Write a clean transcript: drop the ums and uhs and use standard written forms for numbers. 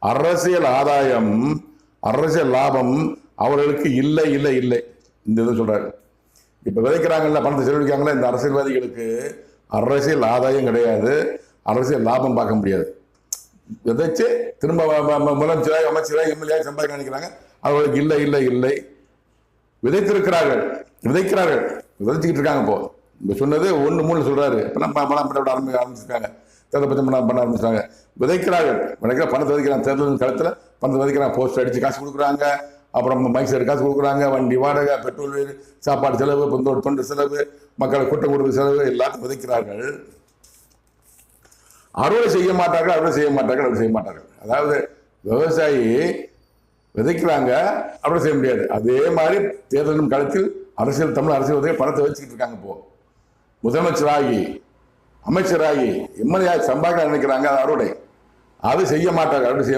அரசியல் ஆதாயம், அரசியல் லாபம் அவர்களுக்கு இல்லை இல்லை இல்லை. இந்த இதை சொல்றாரு. இப்ப விதைக்கிறாங்கல்ல, பணத்தை செலவழிக்காங்களா, இந்த அரசியல்வாதிகளுக்கு அரசியல் ஆதாயம் கிடையாது, அரசியல் லாபம் பார்க்க முடியாது. விதைச்சு திரும்ப முதலமைச்சராக, அமைச்சராக, எம்எல்ஏ சம்பாதிக்க நினைக்கிறாங்க. அவர்களுக்கு இல்லை இல்லை இல்லை. விதைத்திருக்கிறார்கள், விதைக்கிறார்கள், விதைச்சிக்கிட்டு இருக்காங்க. இப்போ சொன்னது 1-3 சொல்றாரு. இப்ப பணம் பண்ண ஆரம்பிச்சிருக்காங்க, தேர்தல் பட்சம் பண்ண ஆரம்பிச்சிட்டாங்க. விதைக்கிறார்கள், பணத்தை விதைக்கிறாங்க. தேர்தல் காலத்தில் பணத்தை விதைக்கிறாங்க. போஸ்ட் அடிச்சு காசு கொடுக்குறாங்க, அப்புறம் மைக் செட் காசு கொடுக்குறாங்க, வண்டி வாடகை, பெட்ரோல், சாப்பாடு செலவு, தொண்டு செலவு, மக்களை கூட்டம் கொடுக்குற செலவு எல்லாத்தையும் விதைக்கிறார்கள். அறுவடை செய்ய மாட்டார்கள், அறுவடை செய்ய மாட்டார்கள், அறுவடை செய்ய மாட்டார்கள். அதாவது விவசாயி விதைக்கிறாங்க, அறுவடை செய்ய முடியாது. அதே மாதிரி தேர்தலும் காலத்தில் தமிழ் அரசியல் பணத்தை வச்சுக்கிட்டு இருக்காங்க. இப்போ முதலமைச்சராகி, அமைச்சராகி, எம்எல்ஏ சம்பாதிக்க நினைக்கிறாங்க, அறுவடை அது செய்ய மாட்டார்கள், அறுவடை செய்ய